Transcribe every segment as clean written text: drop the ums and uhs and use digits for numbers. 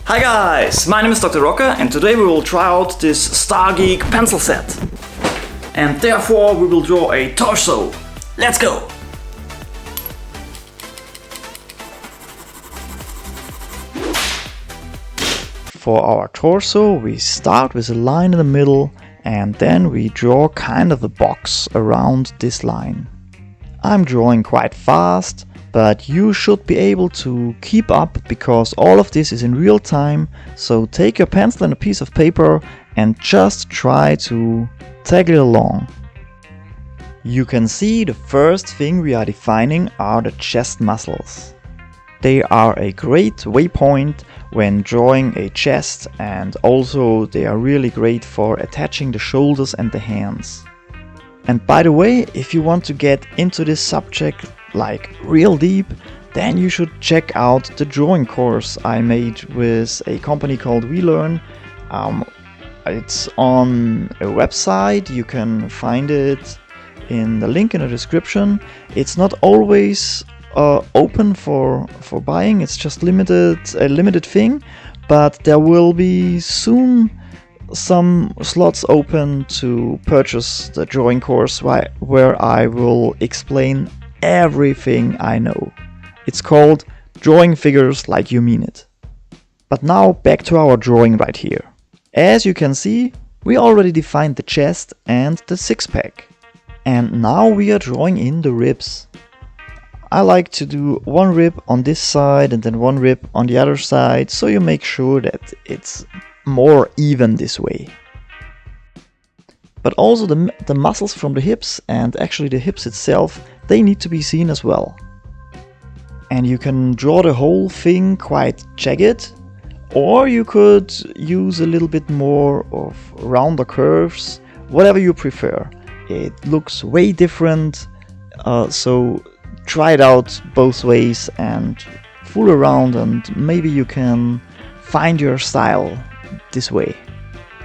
Hi guys, my name is Dr. Rocker and today we will try out this Star Geek pencil set. And therefore we will draw a torso. Let's go! For our torso we start with a line in the middle and then we draw kind of a box around this line. I'm drawing quite fast, but you should be able to keep up because all of this is in real time, so take your pencil and a piece of paper and just try to tag it along. You can see the first thing we are defining are the chest muscles. They are a great waypoint when drawing a chest, and also they are really great for attaching the shoulders and the hands. And by the way, if you want to get into this subject like real deep, then you should check out the drawing course I made with a company called WeLearn. It's on a website, you can find it in the link in the description. It's not always open for buying, it's just a limited thing, but there will be soon some slots open to purchase the drawing course where I will explain everything I know. It's called Drawing Figures Like You Mean It. But now back to our drawing right here. As you can see, we already defined the chest and the six-pack. And now we are drawing in the ribs. I like to do one rib on this side and then one rib on the other side, so you make sure that it's more even this way. But also the muscles from the hips and actually the hips itself, they need to be seen as well. And you can draw the whole thing quite jagged, or you could use a little bit more of rounder curves, whatever you prefer. It looks way different, so try it out both ways and fool around, and maybe you can find your style this way.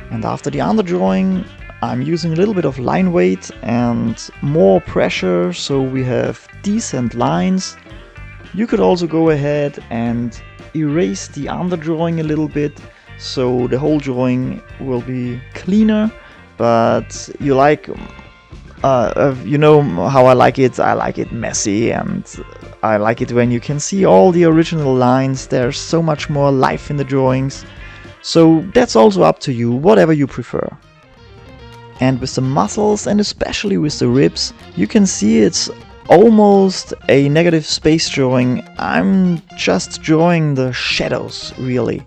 And after the underdrawing, I'm using a little bit of line weight and more pressure, so we have decent lines. You could also go ahead and erase the underdrawing a little bit, so the whole drawing will be cleaner, but you know how I like it messy, and I like it when you can see all the original lines. There's so much more life in the drawings, so that's also up to you, whatever you prefer. And with the muscles and especially with the ribs, you can see it's almost a negative space drawing. I'm just drawing the shadows, really.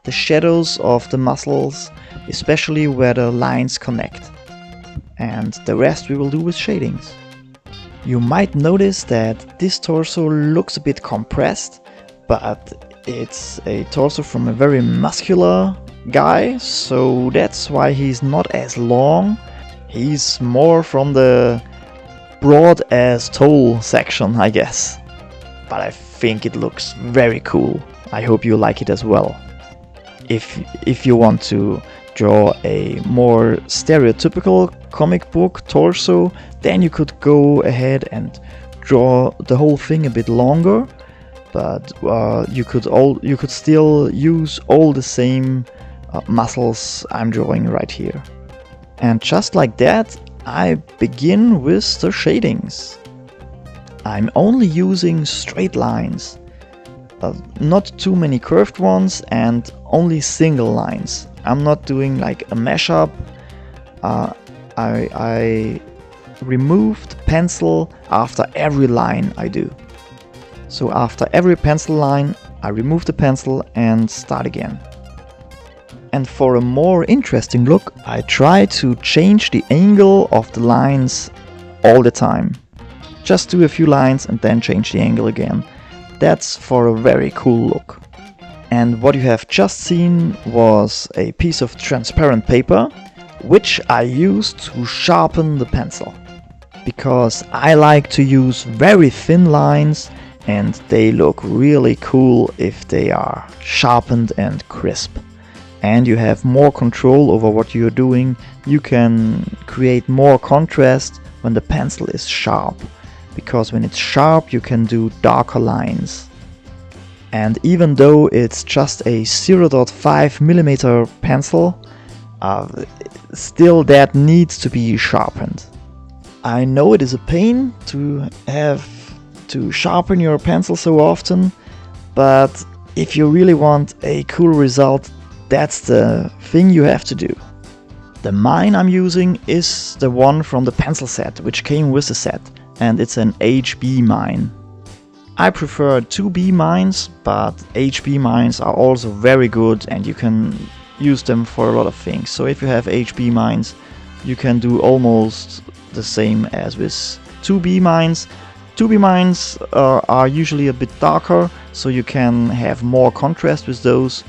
The shadows of the muscles, especially where the lines connect. And the rest we will do with shadings. You might notice that this torso looks a bit compressed, but it's a torso from a very muscular guy, so that's why he's not as long. He's more from the broad as tall section, I guess. But I think it looks very cool. I hope you like it as well. If you want to draw a more stereotypical comic book torso, then you could go ahead and draw the whole thing a bit longer, but you could still use all the same muscles I'm drawing right here. And just like that, I begin with the shadings. I'm only using straight lines, not too many curved ones, and only single lines. I'm not doing like a mashup. I removed pencil after every line I do. So after every pencil line, I remove the pencil and start again. And for a more interesting look, I try to change the angle of the lines all the time. Just do a few lines and then change the angle again. That's for a very cool look. And what you have just seen was a piece of transparent paper, which I used to sharpen the pencil. Because I like to use very thin lines, and they look really cool if they are sharpened and crisp. And you have more control over what you're doing. You can create more contrast when the pencil is sharp, because when it's sharp you can do darker lines. And even though it's just a 0.5mm pencil, still that needs to be sharpened. I know it is a pain to have to sharpen your pencil so often, but if you really want a cool result, that's the thing you have to do. The mine I'm using is the one from the pencil set, which came with the set, and it's an HB mine. I prefer 2B mines, but HB mines are also very good and you can use them for a lot of things. So if you have HB mines, you can do almost the same as with 2B mines. 2B mines are usually a bit darker, so you can have more contrast with those,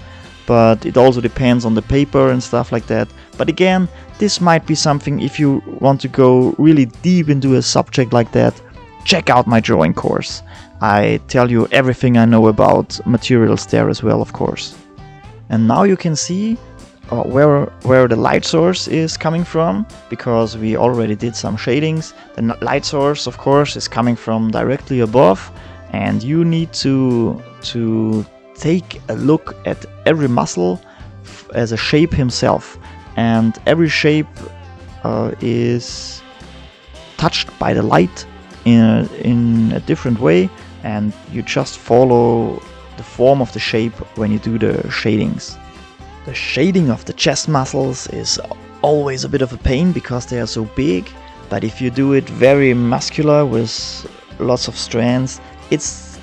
but it also depends on the paper and stuff like that. But again, this might be something if you want to go really deep into a subject like that. Check out my drawing course. I tell you everything I know about materials there as well, of course. And now you can see where the light source is coming from, because we already did some shadings. The light source, of course, is coming from directly above, and you need to take a look at every muscle as a shape himself, and every shape is touched by the light in a different way, and you just follow the form of the shape when you do the shadings. The shading of the chest muscles is always a bit of a pain because they are so big, but if you do it very muscular with lots of strands, it's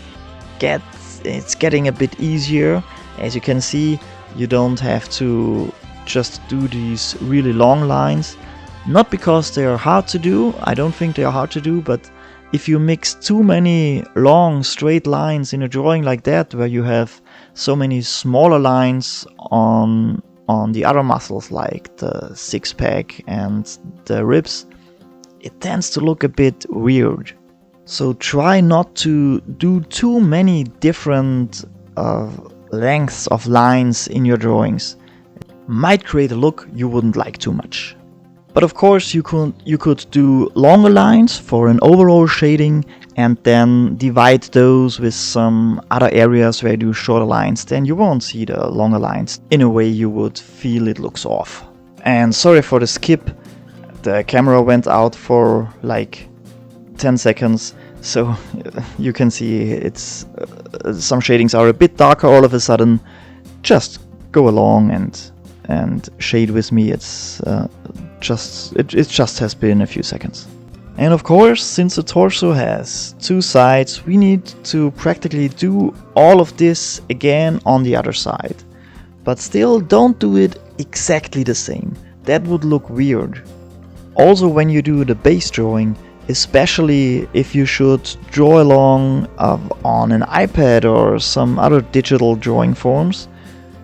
getting a bit easier. As you can see, you don't have to just do these really long lines, not because they are hard to do. I don't think they are hard to do, but if you mix too many long straight lines in a drawing like that, where you have so many smaller lines on the other muscles like the six-pack and the ribs, it tends to look a bit weird. So try not to do too many different lengths of lines in your drawings. It might create a look you wouldn't like too much. But of course you could do longer lines for an overall shading and then divide those with some other areas where you do shorter lines. Then you won't see the longer lines. In a way you would feel it looks off. And sorry for the skip. The camera went out for like 10 seconds. So you can see it's some shadings are a bit darker all of a sudden. Just go along and shade with me. It just has been a few seconds. And of course, since the torso has two sides, we need to practically do all of this again on the other side. But still, don't do it exactly the same. That would look weird. Also, when you do the base drawing, especially if you should draw along on an iPad or some other digital drawing forms,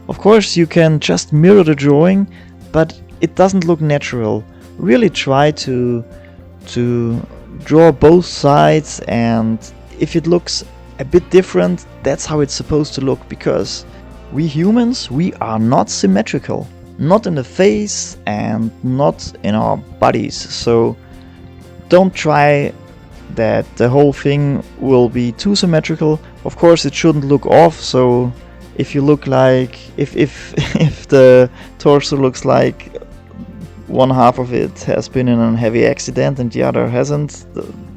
of course you can just mirror the drawing, but it doesn't look natural. Really try to draw both sides, and if it looks a bit different, that's how it's supposed to look, because we humans, we are not symmetrical. Not in the face and not in our bodies. So don't try that the whole thing will be too symmetrical. Of course it shouldn't look off, so if you look like if the torso looks like one half of it has been in a heavy accident and the other hasn't,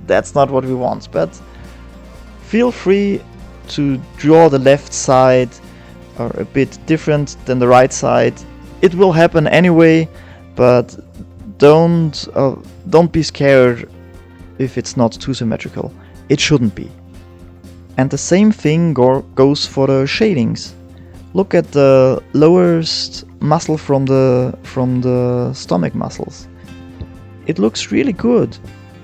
that's not what we want. But feel free to draw the left side a bit different than the right side. It will happen anyway, but don't be scared if it's not too symmetrical. It shouldn't be. And the same thing goes for the shadings. Look at the lowest muscle from the stomach muscles. It looks really good,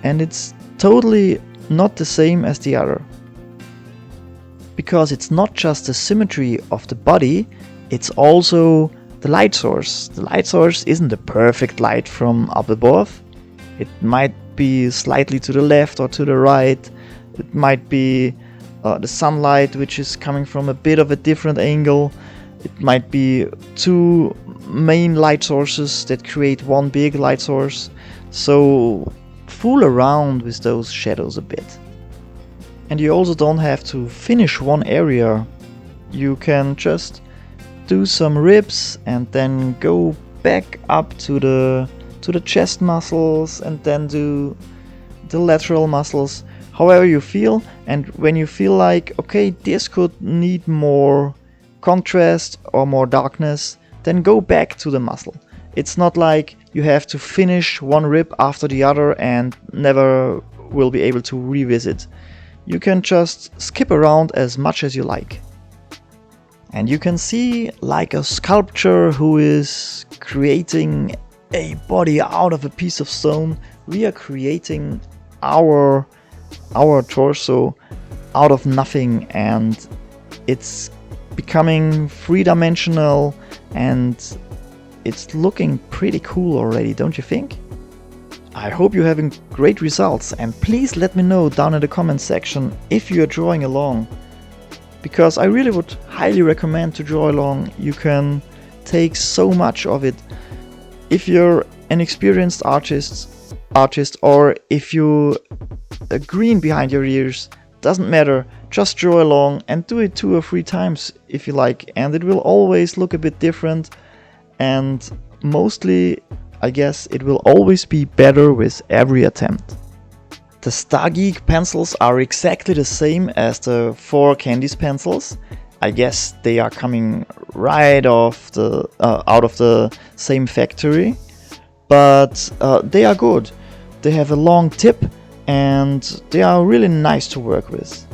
and it's totally not the same as the other. Because it's not just the symmetry of the body, it's also the light source. The light source isn't the perfect light from up above. It might be slightly to the left or to the right. It might be the sunlight which is coming from a bit of a different angle. It might be two main light sources that create one big light source. So fool around with those shadows a bit. And you also don't have to finish one area you can just do some ribs and then go back up to the chest muscles and then do the lateral muscles, however you feel. And when you feel like, okay, this could need more contrast or more darkness, then go back to the muscle. It's not like you have to finish one rib after the other and never will be able to revisit. You can just skip around as much as you like. And you can see, like a sculptor who is creating a body out of a piece of stone, we are creating our torso out of nothing, and it's becoming three-dimensional and it's looking pretty cool already, don't you think? I hope you're having great results, and please let me know down in the comments section if you're drawing along, because I really would highly recommend to draw along. You can take so much of it. If you're an experienced artist, or if you a green behind your ears, doesn't matter, just draw along and do it 2 or 3 times if you like, and it will always look a bit different, and mostly I guess it will always be better with every attempt. The Stargeek pencils are exactly the same as the 4 Candies pencils. I guess they are coming right off the out of the same factory, but they are good. They have a long tip and they are really nice to work with.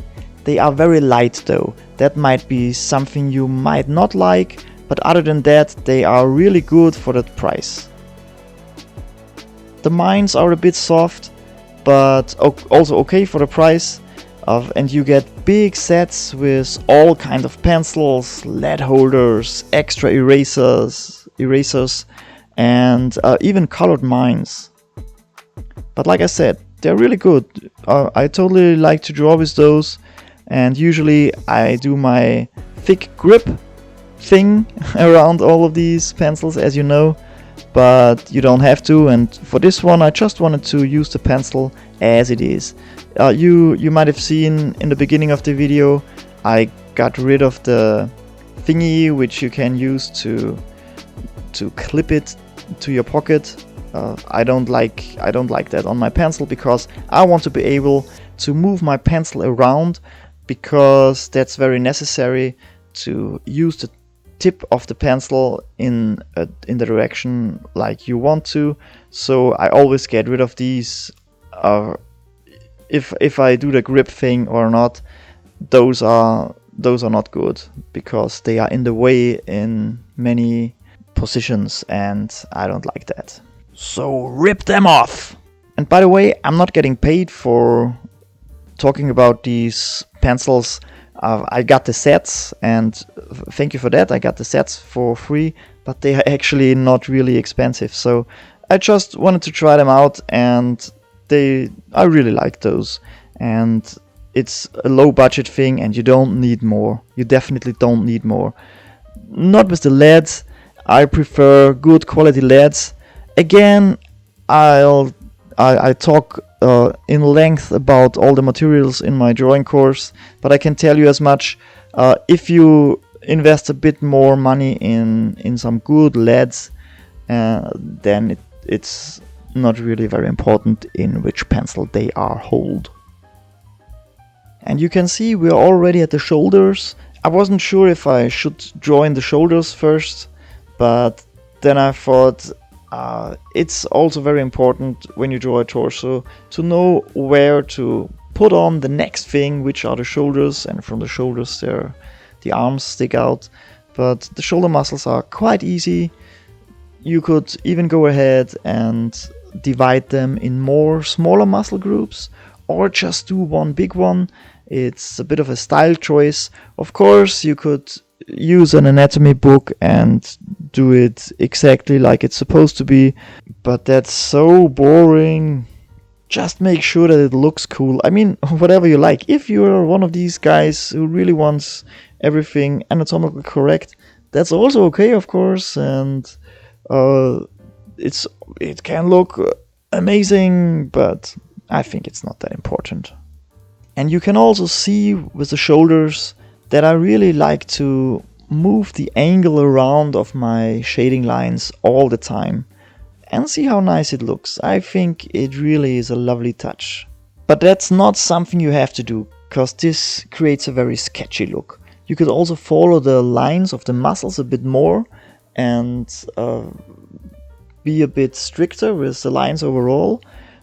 They are very light though. That might be something you might not like, but other than that, they are really good for that price. The mines are a bit soft, but also okay for the price. And you get big sets with all kind of pencils, lead holders, extra erasers, and even colored mines. But like I said, they're really good. I totally like to draw with those, and usually I do my thick grip thing around all of these pencils, as you know, but you don't have to. And for this one, I just wanted to use the pencil as it is. You might have seen in the beginning of the video, I got rid of the thingy which you can use to clip it to your pocket. I don't like that on my pencil, because I want to be able to move my pencil around, because that's very necessary to use the tip of the pencil in the direction like you want to. So I always get rid of these. If I do the grip thing or not, those are not good, because they are in the way in many positions, and I don't like that. So rip them off! And by the way, I'm not getting paid for talking about these pencils. I got the sets, and thank you for that. I got the sets for free, but they are actually not really expensive. So I just wanted to try them out, and I really like those. And it's a low budget thing, and you don't need more. You definitely don't need more. Not with the LEDs. I prefer good quality LEDs. Again, I talk in length about all the materials in my drawing course, but I can tell you as much. If you invest a bit more money in some good LEDs, then it's not really very important in which pencil they are holed. And you can see we're already at the shoulders. I wasn't sure if I should draw in the shoulders first, but then I thought it's also very important when you draw a torso to know where to put on the next thing, which are the shoulders, and from the shoulders there the arms stick out. But the shoulder muscles are quite easy. You could even go ahead and divide them in more smaller muscle groups, or just do one big one. It's a bit of a style choice. Of course, you could use an anatomy book and do it exactly like it's supposed to be, but that's so boring. Just make sure that it looks cool. I mean, whatever you like. If you're one of these guys who really wants everything anatomically correct, that's also okay, of course, and it can look amazing, but I think it's not that important. And you can also see with the shoulders that I really like to move the angle around of my shading lines all the time and see how nice it looks. I think it really is a lovely touch. But that's not something you have to do, because this creates a very sketchy look. You could also follow the lines of the muscles a bit more and be a bit stricter with the lines overall.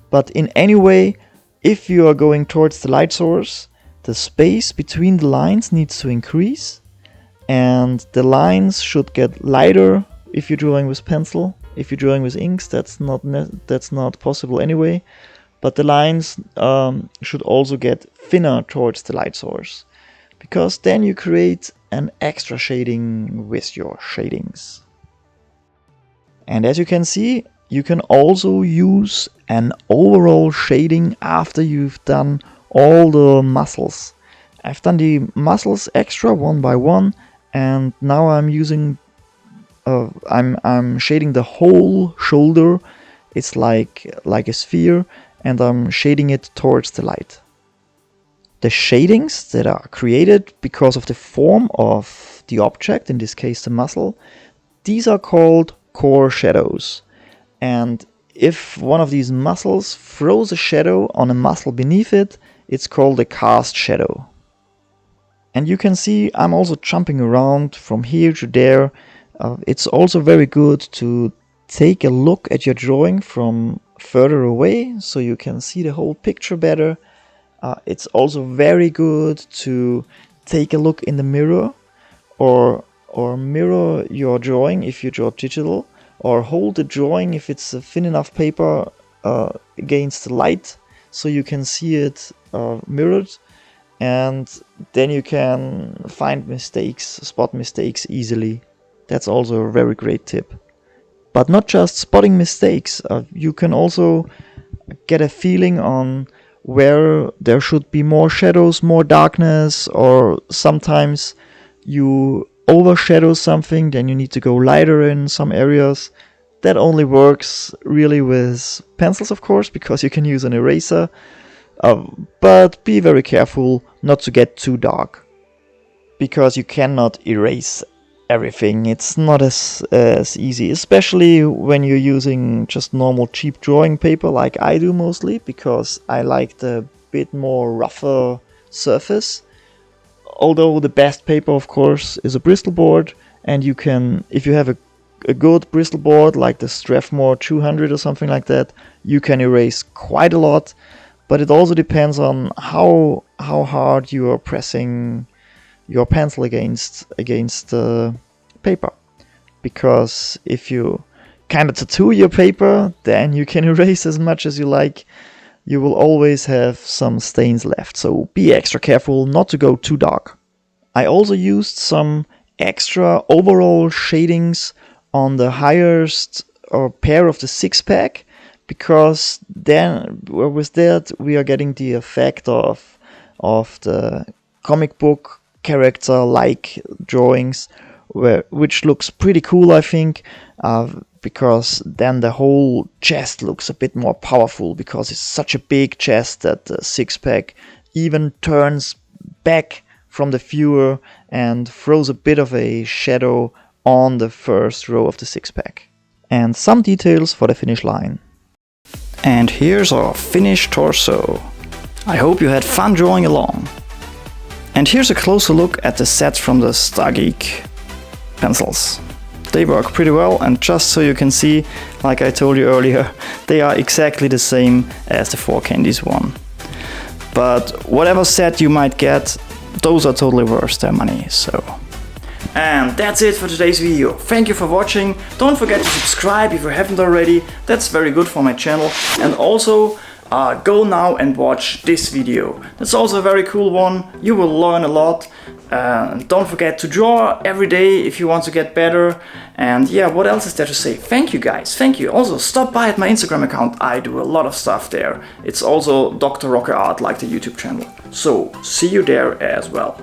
But in any way, if you are going towards the light source, the space between the lines needs to increase, and the lines should get lighter if you're drawing with pencil. If you're drawing with inks, that's not possible anyway. But the lines should also get thinner towards the light source, because then you create an extra shading with your shadings. And as you can see, you can also use an overall shading after you've done all the muscles. I've done the muscles extra one by one, and now I'm using I'm shading the whole shoulder. It's like a sphere, and I'm shading it towards the light. The shadings that are created because of the form of the object, in this case the muscle, these are called core shadows. And if one of these muscles throws a shadow on a muscle beneath it, it's called a cast shadow. And you can see I'm also jumping around from here to there. It's also very good to take a look at your drawing from further away so you can see the whole picture better. It's also very good to take a look in the mirror or mirror your drawing if you draw digital, or hold the drawing if it's a thin enough paper against the light so you can see it mirrored, and then you can find mistakes, spot mistakes easily. That's also a very great tip. But not just spotting mistakes, you can also get a feeling on where there should be more shadows, more darkness, or sometimes you overshadow something, then you need to go lighter in some areas. That only works really with pencils, of course, because you can use an eraser. But be very careful not to get too dark, because you cannot erase everything. It's not as easy, especially when you're using just normal cheap drawing paper like I do mostly, because I like the bit more rougher surface. Although the best paper, of course, is a Bristol board, and you can, if you have a good Bristol board like the Strathmore 200 or something like that, you can erase quite a lot. But it also depends on how hard you are pressing your pencil against the paper. Because if you kind of tattoo your paper, then you can erase as much as you like. You will always have some stains left, so be extra careful not to go too dark. I also used some extra overall shadings on the highest pair of the 6-pack, because then with that we are getting the effect of the comic book character-like drawings, which looks pretty cool, I think, because then the whole chest looks a bit more powerful, because it's such a big chest that the 6-pack even turns back from the viewer and throws a bit of a shadow on the first row of the 6-pack. And some details for the finish line. And here's our finished torso. I hope you had fun drawing along. And here's a closer look at the sets from the Stargeek pencils. They work pretty well, and just so you can see, like I told you earlier, they are exactly the same as the 4 Candies one. But whatever set you might get, those are totally worth their money, so. And that's it for today's video. Thank you for watching. Don't forget to subscribe if you haven't already. That's very good for my channel. And also go now and watch this video. That's also a very cool one. You will learn a lot. Don't forget to draw every day if you want to get better. And yeah, what else is there to say? Thank you guys, thank you. Also stop by at my Instagram account. I do a lot of stuff there. It's also Dr. Rocker Art, like the YouTube channel. So see you there as well.